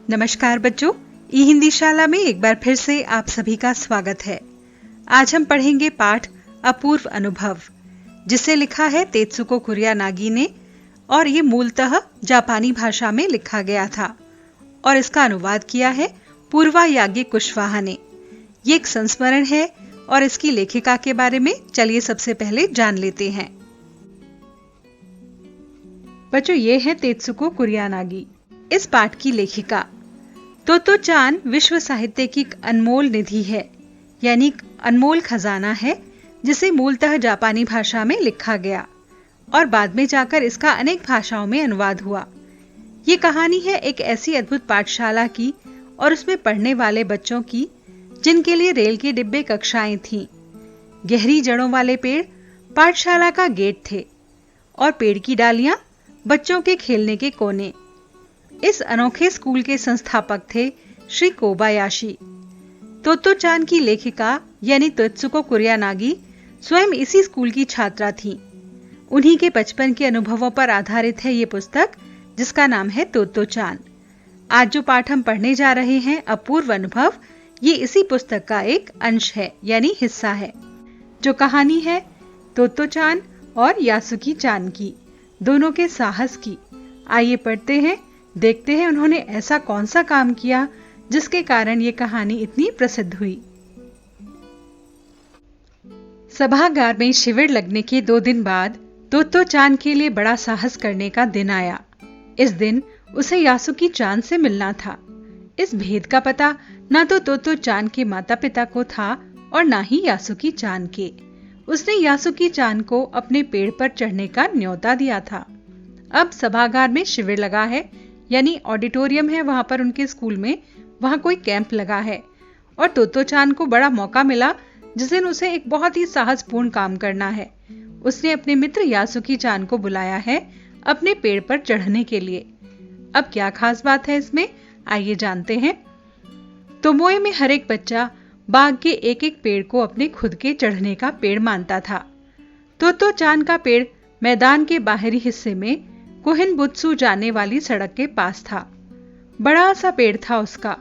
नमस्कार बच्चों, ई हिंदी शाला में एक बार फिर से आप सभी का स्वागत है। आज हम पढ़ेंगे पाठ अपूर्व अनुभव, जिसे लिखा है तेत्सुको कुरियानागी ने और ये मूलतः जापानी भाषा में लिखा गया था और इसका अनुवाद किया है पूर्वा यागी कुशवाहा ने। ये एक संस्मरण है और इसकी लेखिका के बारे में चलिए सबसे पहले जान लेते हैं। बच्चों, ये है तेत्सुको कुरियानागी, इस पाठ की लेखिका। तोतो-चान विश्व साहित्य की एक अनमोल निधि है, यानी अनमोल खजाना है, जिसे मूलतः जापानी भाषा में लिखा गया और बाद में जाकर इसका अनेक भाषाओं में अनुवाद हुआ। ये कहानी है एक ऐसी अद्भुत पाठशाला की और उसमें पढ़ने वाले बच्चों की, जिनके लिए रेल के डिब्बे कक्षाएं थीं। गहरी जड़ों वाले पेड़ पाठशाला का गेट थे और पेड़ की डालियां बच्चों के खेलने के कोने। इस अनोखे स्कूल के संस्थापक थे श्री कोबायाशी। तोतो-चान की लेखिका यानी तेत्सुको कुरियानागी स्वयं इसी स्कूल की छात्रा थीं। उन्हीं के बचपन के अनुभवों पर आधारित है ये पुस्तक, जिसका नाम है तोतो-चान। आज जो पाठ हम पढ़ने जा रहे हैं, अपूर्व अनुभव, ये इसी पुस्तक का एक अंश है, यानी हिस्सा है। जो कहानी है तोतो-चान और यासुकी-चान की, दोनों के साहस की। आइए पढ़ते हैं, देखते हैं उन्होंने ऐसा कौन सा काम किया जिसके कारण ये कहानी इतनी प्रसिद्ध हुई। सभागार में शिविर लगने के 2 दिन बाद तोतो-चान के लिए बड़ा साहस करने का दिन आया। इस दिन उसे यासुकी-चान से मिलना था। इस भेद का पता ना तो तोतो-चान के माता पिता को था और ना ही यासुकी-चान के। उसने यासुकी-चान को अपने पेड़ पर चढ़ने का न्योता दिया था। अब सभागार में शिविर लगा है, यानी ऑडिटोरियम है वहां पर उनके स्कूल में, वहां कोई कैंप लगा है और तोतो-चान को बड़ा मौका मिला जिस दिन उसे एक बहुत ही साहसपूर्ण काम करना है। उसने अपने मित्र यासुकी-चान को बुलाया है अपने पेड़ पर चढ़ने के लिए। अब क्या खास बात है इसमें, आइए जानते हैं। तोमोए में हर एक बच्चा बाग के एक एक पेड़ को अपने खुद के चढ़ने का पेड़ मानता था। तोतो-चान का पेड़ मैदान के बाहरी हिस्से में कोहिनबुत्सु जाने वाली सड़क के पास था। बड़ा सा पेड़ था उसका।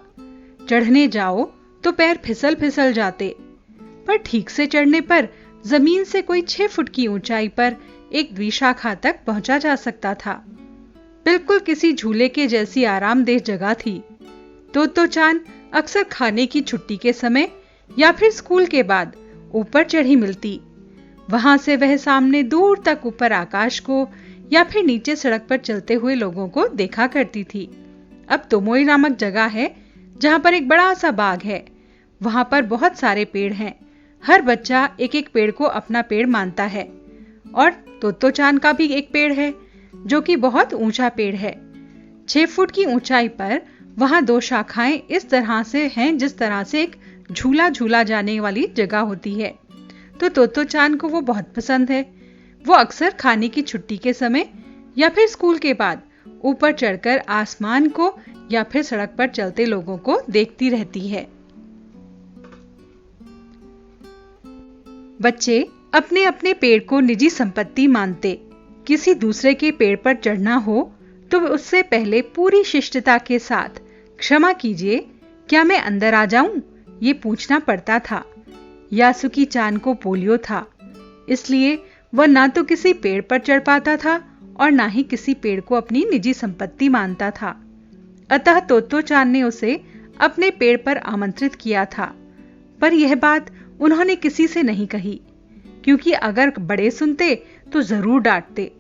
चढ़ने जाओ तो पैर फिसल फिसल जाते, पर ठीक से चढ़ने पर जमीन से कोई 6 फुट की ऊंचाई पर एक द्विशाखा तक पहुंचा जा सकता था। बिल्कुल किसी झूले के जैसी आरामदेह जगह थी। तोतो-चान अक्सर खाने की छुट्टी के समय या फिर स्कूल के बाद ऊपर चढ़ी मिलती। वहां से वह सामने दूर तक ऊपर आकाश को या फिर नीचे सड़क पर चलते हुए लोगों को देखा करती थी। अब तोमोए नामक जगह है जहां पर एक बड़ा सा बाग है। वहां पर बहुत सारे पेड़ हैं। हर बच्चा एक एक पेड़ को अपना पेड़ मानता है और तोतो-चान का भी एक पेड़ है जो कि बहुत ऊंचा पेड़ है। 6 फुट की ऊंचाई पर वहां 2 शाखाएं इस तरह से हैं जिस तरह से एक झूला झूला जाने वाली जगह होती है। तो तोतो-चान को वो बहुत पसंद है। वो अक्सर खाने की छुट्टी के समय या फिर स्कूल के बाद ऊपर चढ़कर आसमान को या फिर सड़क पर चलते लोगों को देखती रहती है। बच्चे अपने अपने पेड़ को निजी संपत्ति मानते। किसी दूसरे के पेड़ पर चढ़ना हो तो उससे पहले पूरी शिष्टता के साथ क्षमा कीजिए, क्या मैं अंदर आ जाऊं, ये पूछना पड़ता था। यासुकी-चान को पोलियो था, इसलिए वह ना तो किसी पेड़ पर चढ़ पाता था और ना ही किसी पेड़ को अपनी निजी संपत्ति मानता था। अतः तोतो-चान ने उसे अपने पेड़ पर आमंत्रित किया था, पर यह बात उन्होंने किसी से नहीं कही, क्योंकि अगर बड़े सुनते तो जरूर डांटते।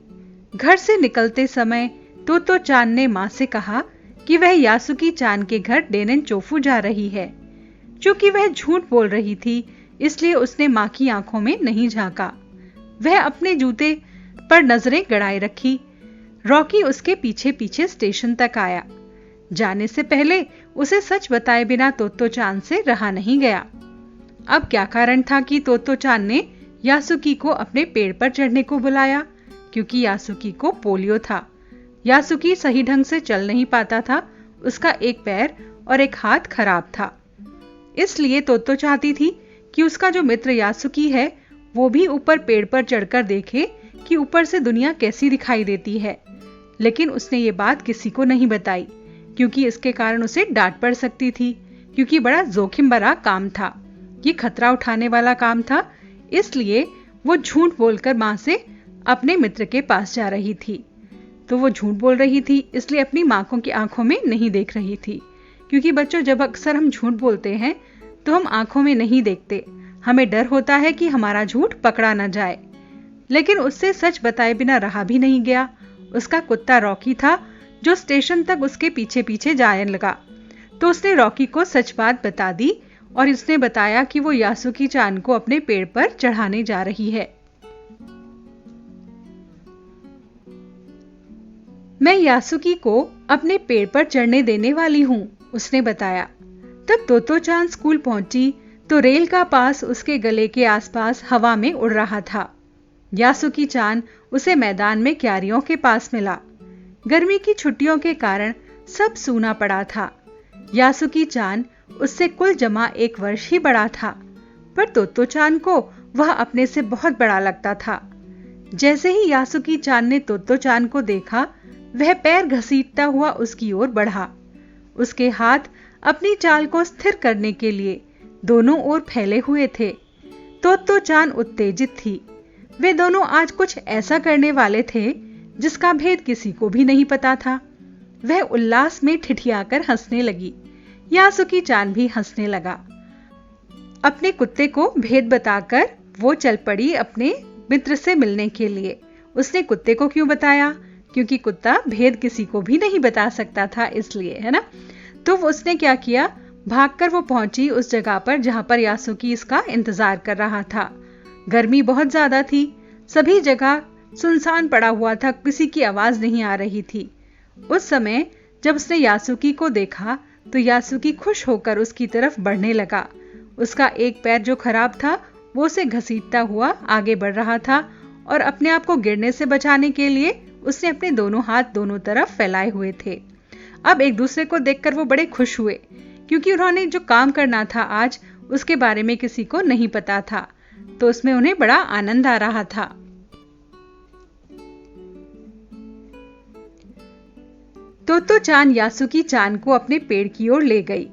घर से निकलते समय तोतो-चान ने मां से कहा कि वह यासुकी-चान के घर डेनेन-चोफू जा रही है। चूंकि वह झूठ बोल रही थी, इसलिए उसने मां की आंखों में नहीं झांका। वह अपने जूते पर नजरें गड़ाए रखी। रॉकी उसके पीछे पीछे स्टेशन तक आया। जाने से पहले उसे सच बताए बिना तोतो-चान से रहा नहीं गया। अब क्या कारण था कि तोतो-चान ने यासुकी को अपने पेड़ पर चढ़ने को बुलाया? क्योंकि यासुकी को पोलियो था। यासुकी सही ढंग से चल नहीं पाता था, उसका एक पैर और एक हाथ खराब था। इसलिए तोतो चाहती थी कि उसका जो मित्र यासुकी है वो भी ऊपर पेड़ पर चढ़कर देखे कि ऊपर से दुनिया कैसी दिखाई देती है। लेकिन उसने ये बात किसी को नहीं बताई, क्योंकि इसके कारण उसे डांट पड़ सकती थी, क्योंकि बड़ा जोखिम भरा काम था, ये खतरा उठाने वाला काम था। इसलिए वो झूठ बोलकर माँ से अपने मित्र के पास जा रही थी। तो वो झूठ बोल रही थी, इसलिए अपनी माँ को की आंखों में नहीं देख रही थी, क्योंकि बच्चों जब अक्सर हम झूठ बोलते हैं तो हम आंखों में नहीं देखते, हमें डर होता है कि हमारा झूठ पकड़ा न जाए। लेकिन उससे सच बताए बिना रहा भी नहीं गया। उसका कुत्ता रॉकी था जो स्टेशन तक उसके पीछे पीछे जाने लगा। तो उसने रॉकी को सच बात बता दी और उसने बताया कि वो यासुकी चान को अपने पेड़ पर चढ़ाने जा रही है। मैं यासुकी को अपने पेड़ पर चढ़ने देने वाली हूँ, उसने बताया। तब तोतो चान स्कूल पहुंची तो रेल का पास उसके गले के आसपास हवा में उड़ रहा था। यासुकी चान उसे मैदान में क्यारियों के पास मिला। गर्मी की छुट्टियों के कारण सब सूना पड़ा था। यासुकी चान उससे कुल जमा 1 वर्ष ही बड़ा था, पर तोतो चान को वह अपने से बहुत बड़ा लगता था। जैसे ही यासुकी चान ने तोतो चान को देखा, वह पैर घसीटता हुआ उसकी ओर बढ़ा। उसके हाथ अपनी चाल को स्थिर करने के लिए दोनों ओर फैले हुए थे। तोतो चान उत्तेजित थी। वे दोनों आज कुछ ऐसा करने वाले थे जिसका भेद किसी को भी नहीं पता था। वह उल्लास में ठिठियाकर हंसने लगी। यासुकी चान भी हंसने लगा। अपने कुत्ते को भेद बताकर वो चल पड़ी अपने मित्र से मिलने के लिए। उसने कुत्ते को क्यों बताया? क्योंकि कुत्ता भेद किसी को भी नहीं बता सकता था, इसलिए, है ना। तो उसने क्या किया, भागकर वो पहुंची उस जगह पर जहां पर यासुकी इसका इंतजार कर रहा था। गर्मी बहुत ज्यादा थी, सभी जगह सुनसान पड़ा हुआ था, किसी की आवाज नहीं आ रही थी। उस समय जब उसने यासुकी को देखा तो यासुकी खुश होकर उसकी तरफ बढ़ने लगा। उसका एक पैर जो खराब था वो उसे घसीटता हुआ आगे बढ़ रहा था और अपने आप को गिरने से बचाने के लिए उसने अपने दोनों हाथ दोनों तरफ फैलाए हुए थे। अब एक दूसरे को देखकर वो बड़े खुश हुए, क्योंकि उन्होंने जो काम करना था आज उसके बारे में किसी को नहीं पता था, तो उसमें उन्हें बड़ा आनंद आ रहा था। तोतो चान यासुकी चान को अपने पेड़ की ओर ले गई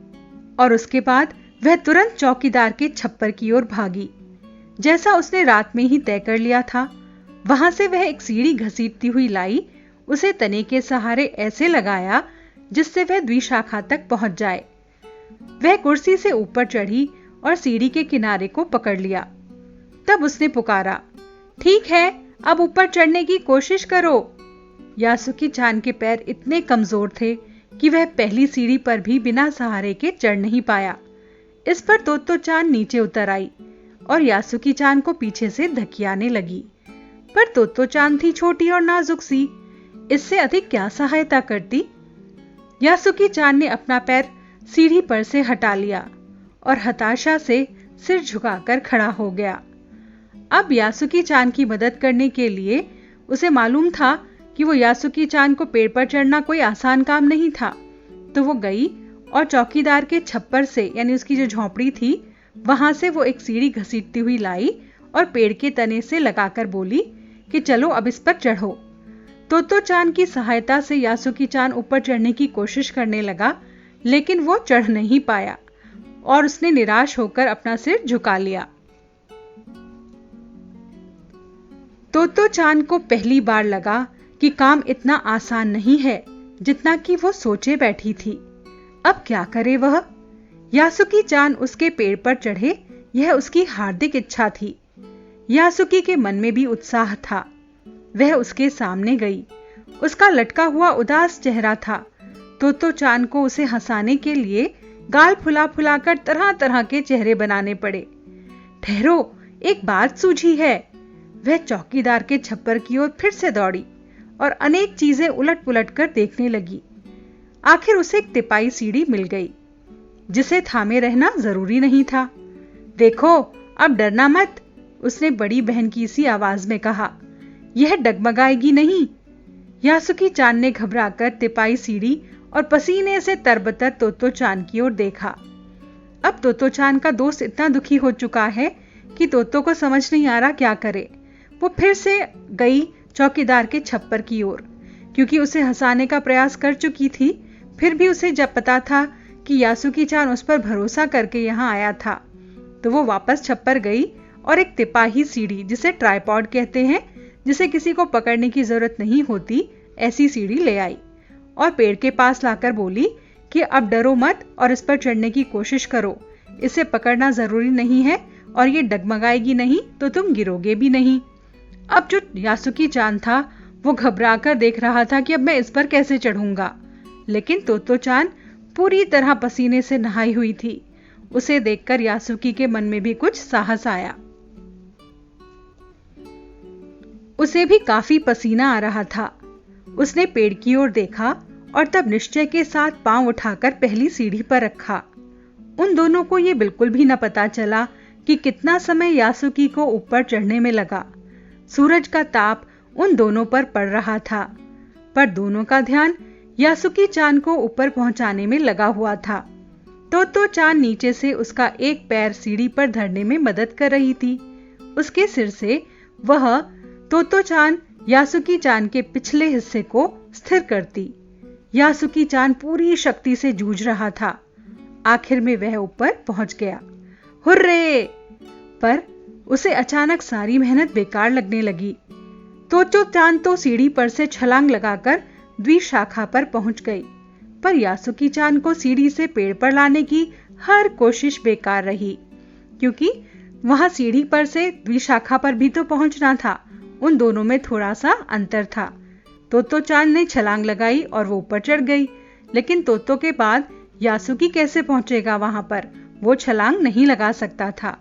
और उसके बाद वह तुरंत चौकीदार के छप्पर की ओर भागी। जैसा उसने रात में ही तय कर लिया था, वहां से वह एक सीढ़ी घसीटती हुई लाई, उसे तने के सहारे ऐसे लगाया जिससे वह द्विशाखा तक पहुंच जाए। वह कुर्सी से ऊपर चढ़ी और सीढ़ी के किनारे को पकड़ लिया। तब उसने पुकारा, ठीक है, अब ऊपर चढ़ने की कोशिश करो। यासुकी चान के पैर इतने कमजोर थे कि वह पहली सीढ़ी पर भी बिना सहारे के चढ़ नहीं पाया। इस पर तोतो चान नीचे उतर आई और यासुकी चान को पीछे से धकियाने लगी। पर तोतो चान थी छोटी और नाजुक सी, इससे अधिक क्या सहायता करती। यासुकी चान ने अपना पैर सीढ़ी पर से हटा लिया और हताशा से सिर झुकाकर खड़ा हो गया। अब यासुकी चान की मदद करने के लिए उसे मालूम था कि वो यासुकी चान को पेड़ पर चढ़ना कोई आसान काम नहीं था। तो वो गई और चौकीदार के छप्पर से, यानी उसकी जो झोंपड़ी थी, वहां से वो एक सीढ़ी घसीटती हुई लाई और पेड़ के तने से लगाकर बोली कि चलो अब इस पर चढ़ो। तोतो चान की सहायता से यासुकी चान ऊपर चढ़ने की कोशिश करने लगा, लेकिन वो चढ़ नहीं पाया और उसने निराश होकर अपना सिर झुका लिया। तोतो चान को पहली बार लगा कि काम इतना आसान नहीं है जितना कि वो सोचे बैठी थी। अब क्या करे वह? यासुकी चान उसके पेड़ पर चढ़े, यह उसकी हार्दिक इच्छा थी। यासुकी के मन में भी उत्साह था। वह उसके सामने गई। उसका लटका हुआ उदास चेहरा था। तोतो चान को उसे हंसाने के लिए गाल फुला फुलाकर तरह तरह के चेहरे बनाने पड़े। ठहरो, एक बात सूझी है। वह चौकीदार के छप्पर की ओर फिर से दौड़ी और अनेक चीजें उलट पुलट कर देखने लगी। आखिर उसे एक तिपाई सीढ़ी मिल गई, जिसे थामे रहना जरूरी नहीं था। देखो, अब डरना मत, उसने बड़ी बहन की सी आवाज में कहा। यह डगमगाएगी नहीं। यासुकी चान ने घबराकर तिपाई सीढ़ी और पसीने से तरबतर तोतो चान की ओर देखा। अब तोतो चान का दोस्त इतना दुखी हो चुका है कि तोतो को समझ नहीं आ रहा क्या करे। वो फिर से गई चौकीदार के छप्पर की ओर, क्योंकि उसे हंसाने का प्रयास कर चुकी थी, फिर भी उसे जब पता था कि यासुकी-चान उस पर भरोसा करके यहाँ आया था, तो वो वापस छप्पर गई और एक तिपाही सीढ़ी, जिसे ट्राइपॉड कहते हैं, जिसे किसी को पकड़ने की जरूरत नहीं होती, ऐसी सीढ़ी ले आई और पेड़ के पास लाकर बोली कि अब डरो मत और इस पर चढ़ने की कोशिश करो। इसे पकड़ना जरूरी नहीं है और ये डगमगाएगी नहीं तो तुम गिरोगे भी नहीं। अब जो यासुकी-चान था वो घबराकर देख रहा था कि अब मैं इस पर कैसे चढ़ूंगा, लेकिन तोतो-चान पूरी तरह पसीने से नहाई हुई थी। उसे देखकर यासुकी के मन में भी कुछ साहस आया। उसे भी काफी पसीना आ रहा था। उसने पेड़ की ओर देखा और तब निश्चय के साथ पांव उठाकर पहली सीढ़ी पर रखा। उन दोनों को यह बिल्कुल भी न पता चला कि कितना समय यासुकी को ऊपर चढ़ने में लगा। सूरज का ताप उन दोनों पर पड़ रहा था, पर दोनों का ध्यान यासुकी-चान को ऊपर पहुंचाने में लगा हुआ था। तोतो-चान नीचे से उसका एक पैर सीढ़ी पर धरने में मदद कर रही थी। उसके सिर से वह तोतो-चान यासुकी-चान के पिछले हिस्से को स्थिर करती। यासुकी-चान पूरी शक्ति से जूझ रहा था। आखिर में वह ऊपर पहुंच गया। हुर्रे! पर उसे अचानक सारी मेहनत बेकार लगने लगी। तोतो-चान तो सीढ़ी पर से छलांग लगाकर द्विशाखा पर पहुंच गई, पर यासुकी-चान को सीढ़ी से पेड़ पर लाने की हर कोशिश बेकार रही, क्योंकि वहां सीढ़ी पर से द्विशाखा पर भी तो पहुंचना था। उन दोनों में थोड़ा सा अंतर था। तोतो-चान ने छलांग लगाई और वो ऊपर चढ़ गई, लेकिन तोतो के बाद यासुकी कैसे पहुंचेगा वहां पर? वो छलांग नहीं लगा सकता था,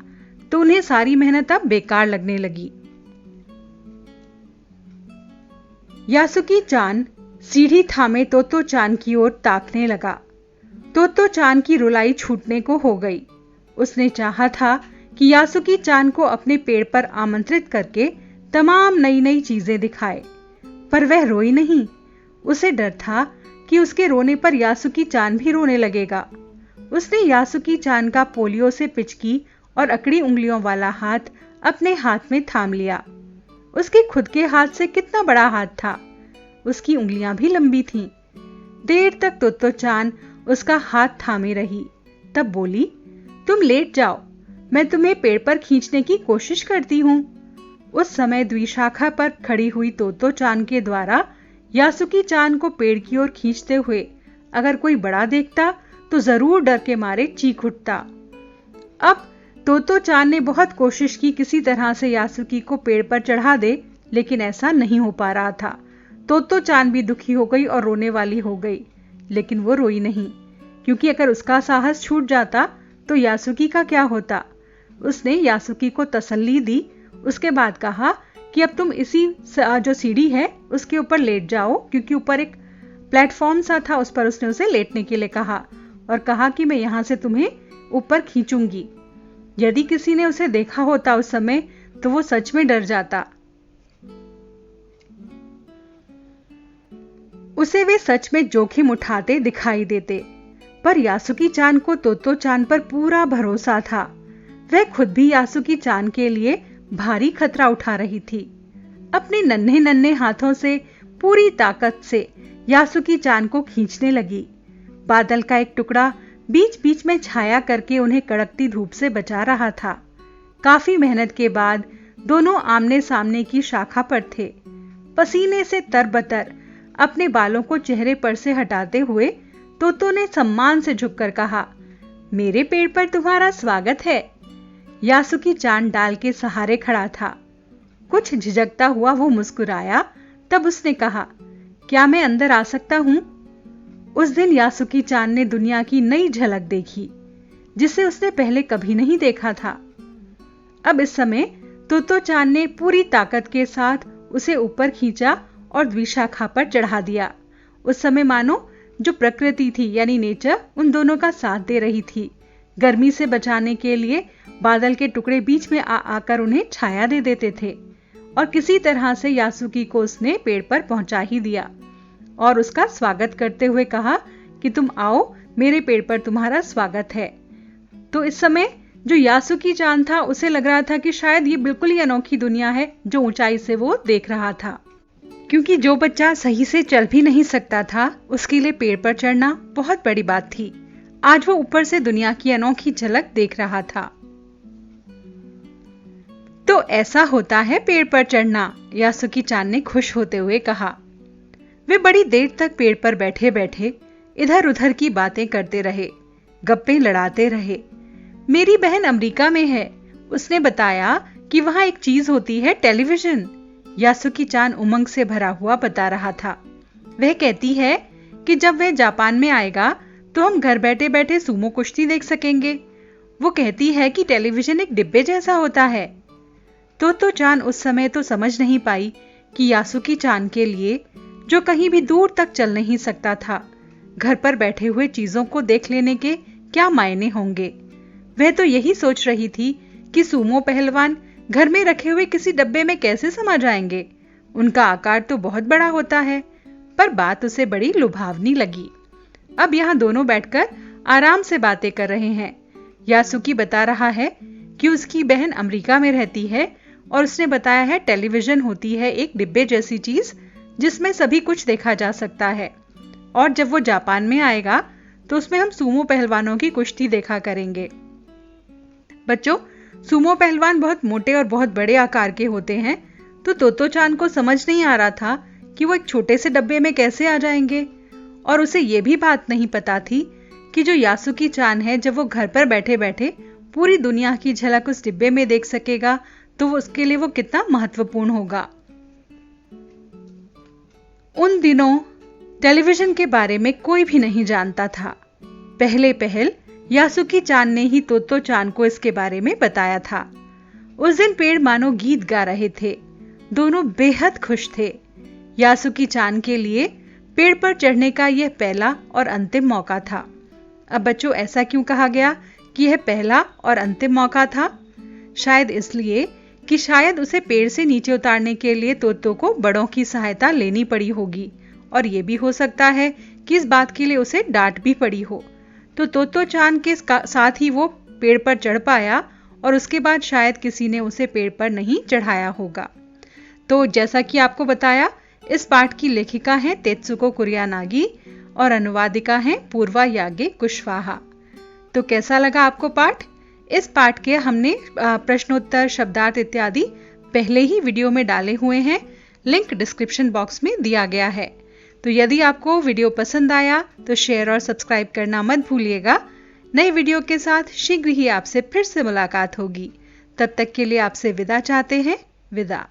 तो उन्हें सारी मेहनत अब बेकार लगने लगी। यासुकी-चान सीढ़ी थामे तोतो-चान की ओर ताकने लगा। तोतो-चान की रुलाई छूटने को हो गई। उसने चाहा था कि यासुकी-चान को अपने पेड़ पर आमंत्रित करके तमाम नई नई चीजें दिखाए, पर वह रोई नहीं। उसे डर था कि उसके रोने पर यासुकी-चान भी रोने लगेगा। उसने यासुकी-चान का पोलियो से पिचकी और अकड़ी उंगलियों वाला हाथ अपने हाथ में थाम लिया। उसके खुद के हाथ से कितना बड़ा हाथ था। उसकी उंगलियां भी लंबी थीं। देर तक तोतो-चान उसका हाथ थामे रही, तब बोली, तुम लेट जाओ, मैं तुम्हें पेड़ पर खींचने की कोशिश करती हूं। उस समय द्विशाखा पर खड़ी हुई तोतो-चान के द्वारा यासुकी-चान को पेड़ की ओर खींचते हुए अगर कोई बड़ा देखता तो जरूर डर के मारे चीख उठता। अब तोतो-चान ने बहुत कोशिश की किसी तरह से यासुकी को पेड़ पर चढ़ा दे, लेकिन ऐसा नहीं हो पा रहा था। तोतो-चान भी दुखी हो गई और रोने वाली हो गई, लेकिन वो रोई नहीं, क्योंकि अगर उसका साहस छूट जाता तो यासुकी का क्या होता। उसने यासुकी को तसल्ली दी। उसके बाद कहा कि अब तुम इसी जो सीढ़ी है उसके ऊपर लेट जाओ, क्योंकि ऊपर एक प्लेटफॉर्म सा था, उस पर उसने उसे लेटने के लिए कहा और कहा कि मैं यहां से तुम्हें ऊपर खींचूंगी। यदि किसी ने उसे देखा होता उस समय तो वो सच में डर जाता। उसे वे सच में जोखिम उठाते दिखाई देते, पर यासुकी-चान को तोतो-चान पर पूरा भरोसा था। वह खुद भी यासुकी-चान के लिए भारी खतरा उठा रही थी। अपने नन्हे नन्हे हाथों से पूरी ताकत से यासुकी-चान को खींचने लगी। बादल का एक टुकड़ा बीच बीच में छाया करके उन्हें कड़कती धूप से बचा रहा था। काफी मेहनत के बाद दोनों आमने सामने की शाखा पर थे। पसीने से तरबतर अपने बालों को चेहरे पर से हटाते हुए तोतो ने सम्मान से झुककर कहा, मेरे पेड़ पर तुम्हारा स्वागत है। यासुकी-चान डाल के सहारे खड़ा था। कुछ झिझकता हुआ वो मुस्कुराया। तब उसने कहा, क्या मैं अंदर आ सकता हूं? उस दिन यासुकी-चान ने दुनिया की नई झलक देखी, जिसे उसने पहले कभी नहीं देखा था। अब इस समय तोतो-चान ने पूरी ताकत के साथ उसे ऊपर खींचा और द्विशाखा पर चढ़ा दिया। उस समय मानो जो प्रकृति थी यानी नेचर उन दोनों का साथ दे रही थी। गर्मी से बचाने के लिए बादल के टुकड़े बीच में आकर उन्हें छाया दे देते थे, और किसी तरह से यासुकी को उसने पेड़ पर पहुंचा ही दिया और उसका स्वागत करते हुए कहा कि तुम आओ, मेरे पेड़ पर तुम्हारा स्वागत है। तो इस समय जो यासुकी-चान था उसे लग रहा था कि शायद ये बिल्कुल ही अनोखी दुनिया है जो ऊंचाई से वो देख रहा था, क्योंकि जो बच्चा सही से चल भी नहीं सकता था, उसके लिए पेड़ पर चढ़ना बहुत बड़ी बात थी। आज वो ऊपर से दुनिया की अनोखी झलक देख रहा था। तो ऐसा होता है पेड़ पर चढ़ना, यासुकी-चान ने खुश होते हुए कहा। वे बड़ी देर तक पेड़ पर बैठे बैठे इधर उधर की बातें करते रहे, गप्पे लड़ाते रहे। मेरी बहन अमेरिका में है, उसने बताया कि वहां एक चीज होती है, टेलीविजन। यासुकी-चान उमंग से भरा हुआ बता रहा था। वह कहती है कि जब वह जापान में आएगा तो हम घर बैठे बैठे सूमो कुश्ती देख सकेंगे। वो कहती है कि टेलीविजन एक डिब्बे जैसा होता है। तोतो-चान उस समय तो समझ नहीं पाई कि यासुकी-चान के लिए, जो कहीं भी दूर तक चल नहीं सकता था, घर पर बैठे हुए चीजों को देख लेने के क्या मायने होंगे। वह तो यही सोच रही थी कि सूमो पहलवान घर में रखे हुए किसी डब्बे में कैसे समा जाएंगे। उनका आकार तो बहुत बड़ा होता है। पर बात उसे बड़ी लुभावनी लगी। अब यहाँ दोनों बैठकर आराम से बातें कर रहे हैं। यासुकी बता रहा है कि उसकी बहन अमेरिका में रहती है और उसने बताया है टेलीविजन होती है एक डिब्बे जैसी चीज जिसमें सभी कुछ देखा जा सकता है, और जब वो जापान में आएगा तो उसमें हम सूमो पहलवानों की कुश्ती देखा करेंगे। बच्चों, सूमो पहलवान बहुत मोटे और बहुत बड़े आकार के होते हैं, तो तोतो-चान को समझ नहीं आ रहा था कि वो एक छोटे से डब्बे में कैसे आ जाएंगे। और उसे ये भी बात नहीं पता थी कि जो यासुकी-चान है, जब वो घर पर बैठे बैठे पूरी दुनिया की झलक उस डिब्बे में देख सकेगा तो उसके लिए वो कितना महत्वपूर्ण होगा। उन दिनों टेलीविजन के बारे में कोई भी नहीं जानता था। पहले पहल यासुकी-चान ने ही तोतो-चान को इसके बारे में बताया था। उस दिन पेड़ मानो गीत गा रहे थे। दोनों बेहद खुश थे। यासुकी-चान के लिए पेड़ पर चढ़ने का यह पहला और अंतिम मौका था। अब बच्चों, ऐसा क्यों कहा गया कि यह पहला और अंतिम मौका था? शायद इसलिए कि शायद उसे पेड़ से नीचे उतारने के लिए तोतो को बड़ों की सहायता लेनी पड़ी होगी, और यह भी हो सकता है कि इस बात के लिए उसे डांट भी पड़ी हो। तो तोतो-चान के साथ ही वो पेड़ पर चढ़ पाया, और उसके बाद शायद किसी ने उसे पेड़ पर नहीं चढ़ाया होगा। तो जैसा कि आपको बताया, इस पाठ की लेखिका हैं तेत्सुको कुरियानागी और अनुवादिका हैं पूर्वा यागे कुशवाहा। तो कैसा लगा आपको पाठ? इस पाठ के हमने प्रश्नोत्तर, शब्दार्थ इत्यादि पहले ही वीडियो में डाले हुए हैं। लिंक डिस्क्रिप्शन बॉक्स में दिया गया है। तो यदि आपको वीडियो पसंद आया तो शेयर और सब्सक्राइब करना मत भूलिएगा। नए वीडियो के साथ शीघ्र ही आपसे फिर से मुलाकात होगी। तब तक के लिए आपसे विदा चाहते हैं। विदा।